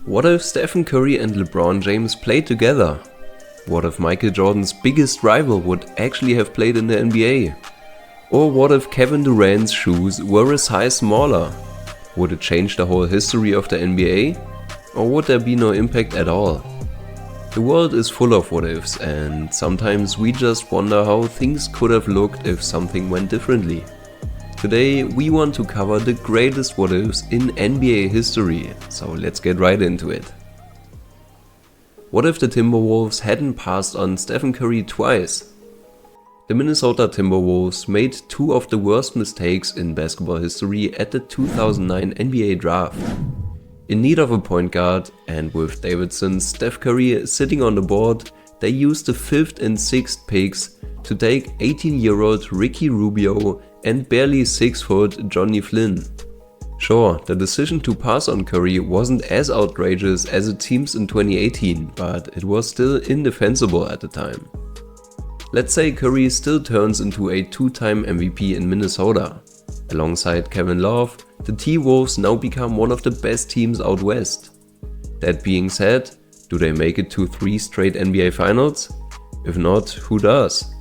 What if Stephen Curry and LeBron James played together? What if Michael Jordan's biggest rival would actually have played in the NBA? Or what if Kevin Durant's shoes were a size smaller? Would it change the whole history of the NBA? Or would there be no impact at all? The world is full of what ifs, and sometimes we just wonder how things could have looked if something went differently. Today we want to cover the greatest what ifs in NBA history, so let's get right into it. What if the Timberwolves hadn't passed on Stephen Curry twice? The Minnesota Timberwolves made two of the worst mistakes in basketball history at the 2009 NBA draft. In need of a point guard, and with Davidson's Steph Curry sitting on the board, they used the 5th and 6th picks to take 18-year-old Ricky Rubio and barely 6-foot Johnny Flynn. Sure, the decision to pass on Curry wasn't as outrageous as it seems in 2018, but it was still indefensible at the time. Let's say Curry still turns into a 2-time MVP in Minnesota. Alongside Kevin Love, the T-Wolves now become one of the best teams out west. That being said, do they make it to 3 straight NBA finals? If not, who does?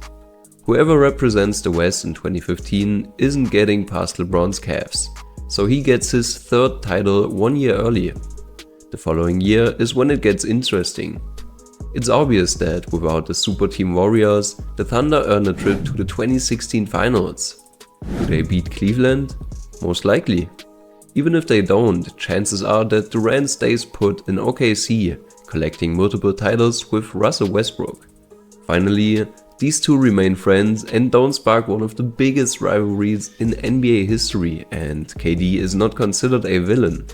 Whoever represents the West in 2015 isn't getting past LeBron's Cavs, so he gets his 3rd title 1 year early. The following year is when it gets interesting. It's obvious that without the Super Team Warriors, the Thunder earn a trip to the 2016 finals. Do they beat Cleveland? Most likely. Even if they don't, chances are that Durant stays put in OKC, collecting multiple titles with Russell Westbrook. Finally, these two remain friends and don't spark one of the biggest rivalries in NBA history, and KD is not considered a villain.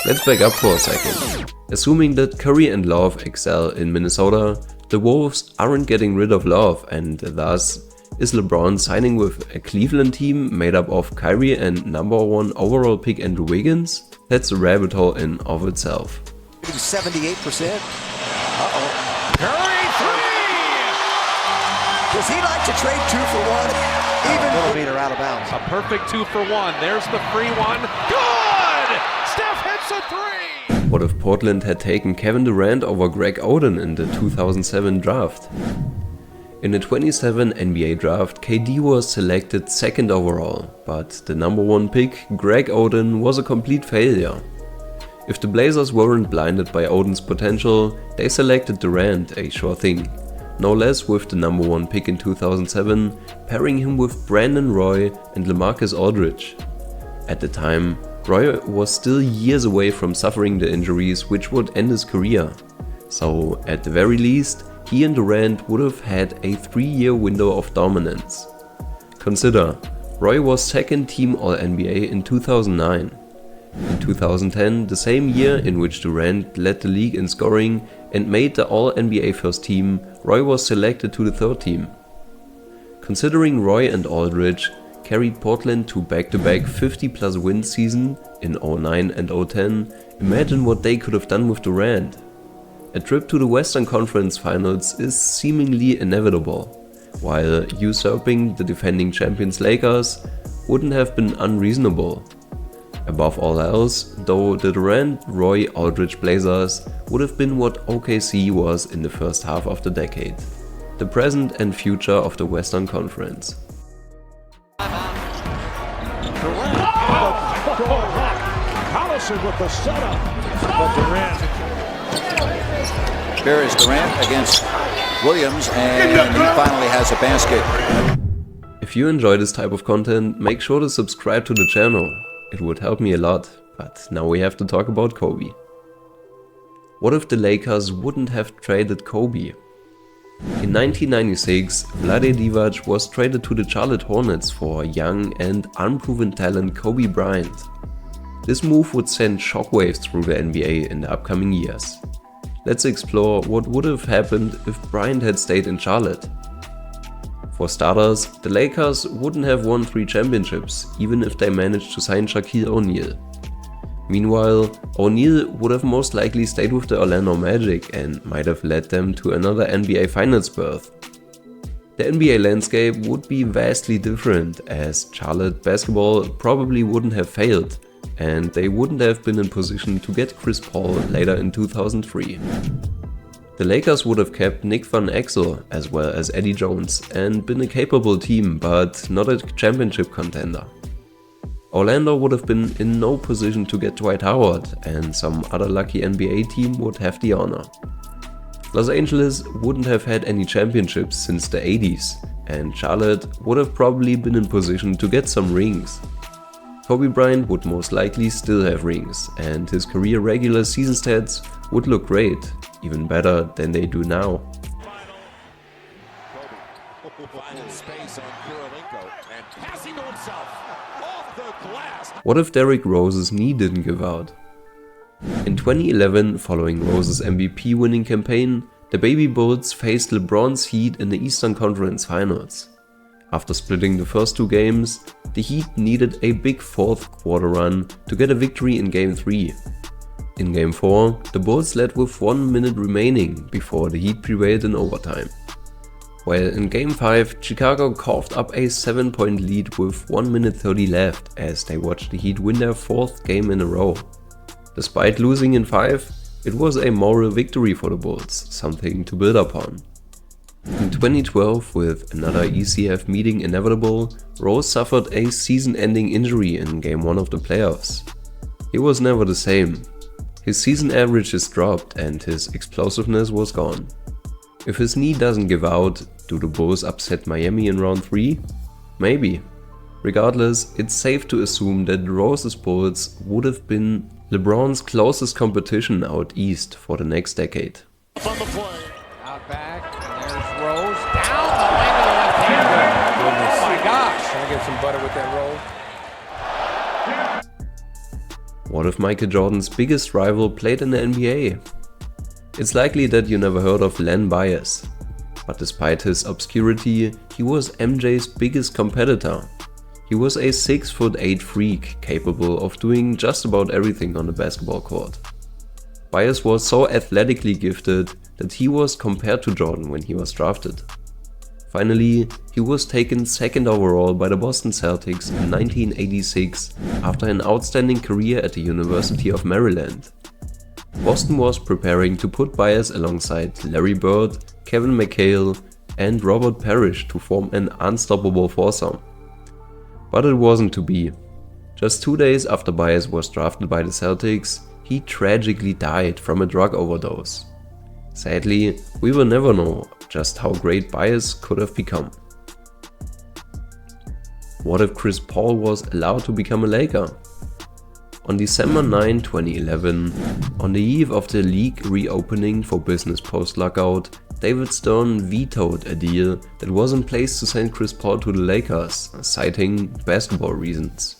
Let's back up for a second. Assuming that Curry and Love excel in Minnesota, the Wolves aren't getting rid of Love, and thus is LeBron signing with a Cleveland team made up of Kyrie and #1 overall pick Andrew Wiggins? That's a rabbit hole in of itself. 78%. Curry 3! Does he like to trade 2 for 1? Even millimeter out of bounds. A perfect 2 for 1. There's the free one. Good! Steph hits a 3! What if Portland had taken Kevin Durant over Greg Oden in the 2007 draft? In the 2007 NBA draft, KD was selected 2nd overall, but the #1 pick, Greg Oden, was a complete failure. If the Blazers weren't blinded by Oden's potential, they selected Durant, a sure thing. No less with the #1 pick in 2007, pairing him with Brandon Roy and LaMarcus Aldridge. At the time, Roy was still years away from suffering the injuries which would end his career. So at the very least, he and Durant would have had a 3-year window of dominance. Consider, Roy was 2nd team All-NBA in 2009. In 2010, the same year in which Durant led the league in scoring and made the All-NBA first team, Roy was selected to the 3rd team. Considering Roy and Aldridge carried Portland to back-to-back 50+ win season in 2009 and 2010, imagine what they could have done with Durant. A trip to the Western Conference Finals is seemingly inevitable, while usurping the defending champions Lakers wouldn't have been unreasonable. Above all else, though, the Durant-Roy-Aldridge Blazers would have been what OKC was in the first half of the decade, the present and future of the Western Conference. Collison with the setup, but Durant. Here is Durant against Williams, and he finally has a basket. If you enjoy this type of content, make sure to subscribe to the channel. It would help me a lot, but now we have to talk about Kobe. What if the Lakers wouldn't have traded Kobe? In 1996, Vlade Divac was traded to the Charlotte Hornets for young and unproven talent Kobe Bryant. This move would send shockwaves through the NBA in the upcoming years. Let's explore what would have happened if Bryant had stayed in Charlotte. For starters, the Lakers wouldn't have won 3 championships, even if they managed to sign Shaquille O'Neal. Meanwhile, O'Neal would have most likely stayed with the Orlando Magic and might have led them to another NBA Finals berth. The NBA landscape would be vastly different, as Charlotte basketball probably wouldn't have failed, and they wouldn't have been in position to get Chris Paul later in 2003. The Lakers would have kept Nick Van Exel as well as Eddie Jones and been a capable team, but not a championship contender. Orlando would have been in no position to get Dwight Howard, and some other lucky NBA team would have the honor. Los Angeles wouldn't have had any championships since the 80s, and Charlotte would have probably been in position to get some rings. Kobe Bryant would most likely still have rings, and his career regular season stats would look great, even better than they do now. What if Derrick Rose's knee didn't give out? In 2011, following Rose's MVP winning campaign, the Baby Bulls faced LeBron's Heat in the Eastern Conference Finals. After splitting the first two games, the Heat needed a big fourth quarter run to get a victory in Game 3. In Game 4, the Bulls led with 1 minute remaining before the Heat prevailed in overtime. While in Game 5, Chicago coughed up a 7-point lead with 1 minute 30 left as they watched the Heat win their fourth game in a row. Despite losing in 5, it was a moral victory for the Bulls, something to build upon. In 2012, with another ECF meeting inevitable, Rose suffered a season-ending injury in Game 1 of the playoffs. He was never the same. His season averages dropped and his explosiveness was gone. If his knee doesn't give out, do the Bulls upset Miami in round 3? Maybe. Regardless, it's safe to assume that Rose's Bulls would have been LeBron's closest competition out east for the next decade. On the play. Out back, and there's Rose. Down the lane of the left-hander. Oh my gosh. Can I get some butter with that roll? What if Michael Jordan's biggest rival played in the NBA? It's likely that you never heard of Len Bias, but despite his obscurity, he was MJ's biggest competitor. He was a 6'8" freak capable of doing just about everything on the basketball court. Bias was so athletically gifted that he was compared to Jordan when he was drafted. Finally, he was taken second overall by the Boston Celtics in 1986 after an outstanding career at the University of Maryland. Boston was preparing to put Bias alongside Larry Bird, Kevin McHale and Robert Parrish to form an unstoppable foursome. But it wasn't to be. Just 2 days after Bias was drafted by the Celtics, he tragically died from a drug overdose. Sadly, we will never know just how great Bias could have become. What if Chris Paul was allowed to become a Laker? On December 9, 2011, on the eve of the league reopening for business post-lockout, David Stern vetoed a deal that was in place to send Chris Paul to the Lakers, citing basketball reasons.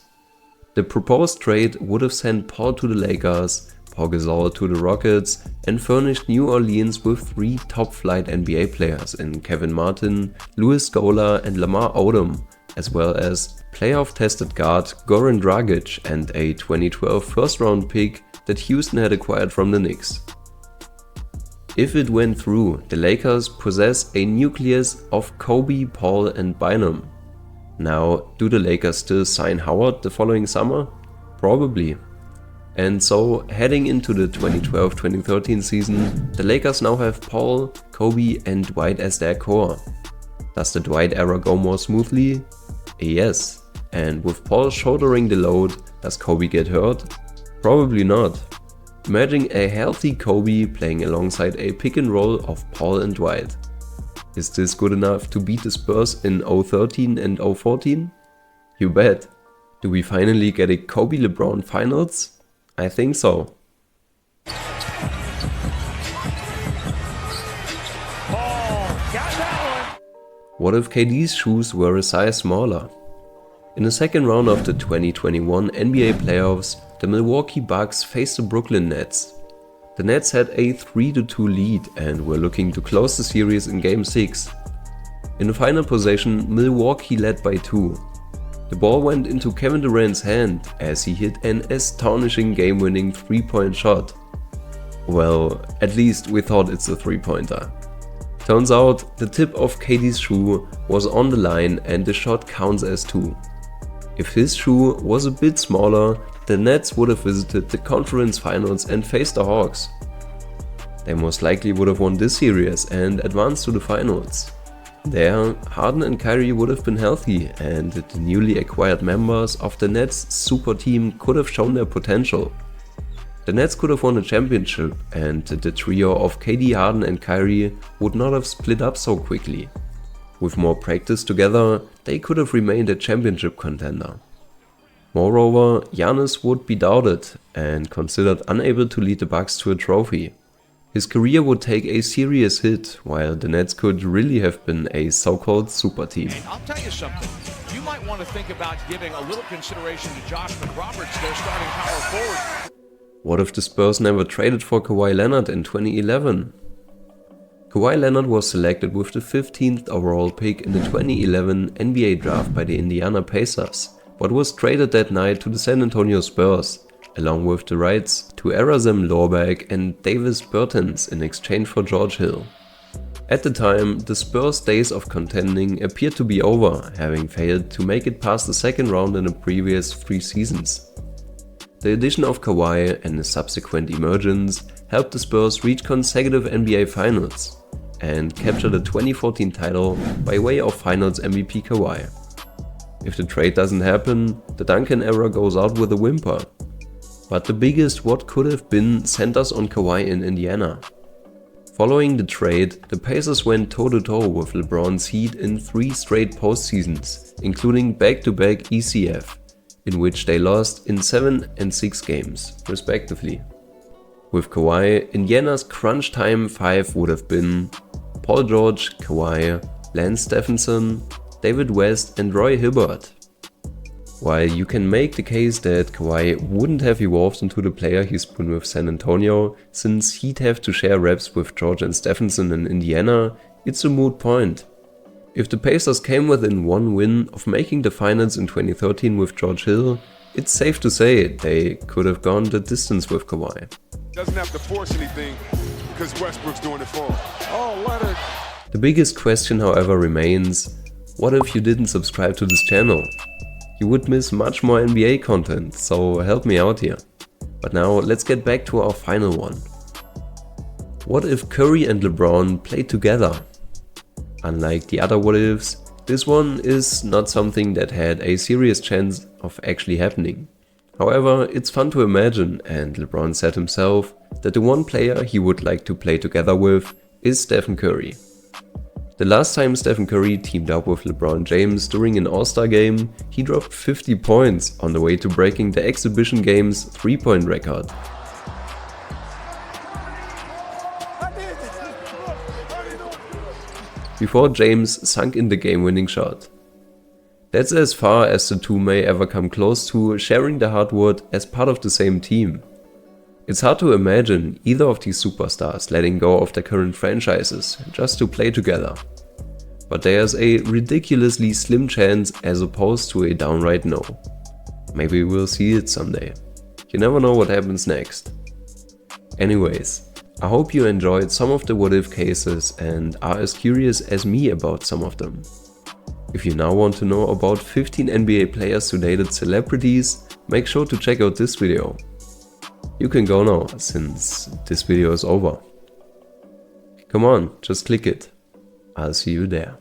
The proposed trade would have sent Paul to the Lakers, Pau Gasol to the Rockets, and furnished New Orleans with 3 top-flight NBA players in Kevin Martin, Louis Scola and Lamar Odom, as well as playoff-tested guard Goran Dragic and a 2012 first-round pick that Houston had acquired from the Knicks. If it went through, the Lakers possess a nucleus of Kobe, Paul and Bynum. Now, do the Lakers still sign Howard the following summer? Probably. And so, heading into the 2012-2013 season, the Lakers now have Paul, Kobe and Dwight as their core. Does the Dwight era go more smoothly? Yes. And with Paul shouldering the load, does Kobe get hurt? Probably not. Imagine a healthy Kobe playing alongside a pick and roll of Paul and Dwight. Is this good enough to beat the Spurs in 013 and 014? You bet. Do we finally get a Kobe LeBron finals? I think so. What if KD's shoes were a size smaller? In the second round of the 2021 NBA playoffs, the Milwaukee Bucks faced the Brooklyn Nets. The Nets had a 3-2 lead and were looking to close the series in Game 6. In the final possession, Milwaukee led by 2. The ball went into Kevin Durant's hand as he hit an astonishing game-winning 3-point shot. Well, at least we thought it's a 3-pointer. Turns out, the tip of KD's shoe was on the line and the shot counts as 2. If his shoe was a bit smaller, the Nets would have visited the conference finals and faced the Hawks. They most likely would have won this series and advanced to the finals. There, Harden and Kyrie would have been healthy and the newly acquired members of the Nets super team could have shown their potential. The Nets could have won a championship and the trio of KD, Harden and Kyrie would not have split up so quickly. With more practice together, they could have remained a championship contender. Moreover, Giannis would be doubted and considered unable to lead the Bucks to a trophy. His career would take a serious hit, while the Nets could really have been a so-called super team. And I'll tell you something, you might want to think about giving a little consideration to Josh McRoberts, their starting power forward. What if the Spurs never traded for Kawhi Leonard in 2011? Kawhi Leonard was selected with the 15th overall pick in the 2011 NBA draft by the Indiana Pacers, but was traded that night to the San Antonio Spurs, along with the rights to 𝘼𝙗𝙗𝙪𝙩 𝙈𝙚 and Davis Bertans in exchange for George Hill. At the time, the Spurs' days of contending appeared to be over, having failed to make it past the second round in the previous 3 seasons. The addition of Kawhi and his subsequent emergence helped the Spurs reach consecutive NBA Finals and capture the 2014 title by way of Finals MVP Kawhi. If the trade doesn't happen, the Duncan era goes out with a whimper. But the biggest what could have been centers on Kawhi in Indiana. Following the trade, the Pacers went toe-to-toe with LeBron's Heat in 3 straight postseasons, including back-to-back ECF, in which they lost in 7 and 6 games, respectively. With Kawhi, Indiana's crunch time 5 would have been Paul George, Kawhi, Lance Stephenson, David West and Roy Hibbert. While you can make the case that Kawhi wouldn't have evolved into the player he's been with San Antonio, since he'd have to share reps with George and Stephenson in Indiana, it's a moot point. If the Pacers came within 1 win of making the finals in 2013 with George Hill, it's safe to say they could have gone the distance with Kawhi. Doesn't have to force anything because Westbrook's doing it for him. Oh, Leonard. The biggest question, however, remains, what if you didn't subscribe to this channel? You would miss much more NBA content, so help me out here. But now let's get back to our final one. What if Curry and LeBron played together? Unlike the other what ifs, this one is not something that had a serious chance of actually happening. However, it's fun to imagine, and LeBron said himself that the one player he would like to play together with is Stephen Curry. The last time Stephen Curry teamed up with LeBron James during an All-Star game, he dropped 50 points on the way to breaking the exhibition game's 3-point record. Before James sunk in the game-winning shot. That's as far as the two may ever come close to sharing the hardwood as part of the same team. It's hard to imagine either of these superstars letting go of their current franchises just to play together. But there's a ridiculously slim chance as opposed to a downright no. Maybe we'll see it someday. You never know what happens next. Anyways, I hope you enjoyed some of the what if cases and are as curious as me about some of them. If you now want to know about 15 NBA players who dated celebrities, make sure to check out this video. You can go now, since this video is over. Come on, just click it. I'll see you there.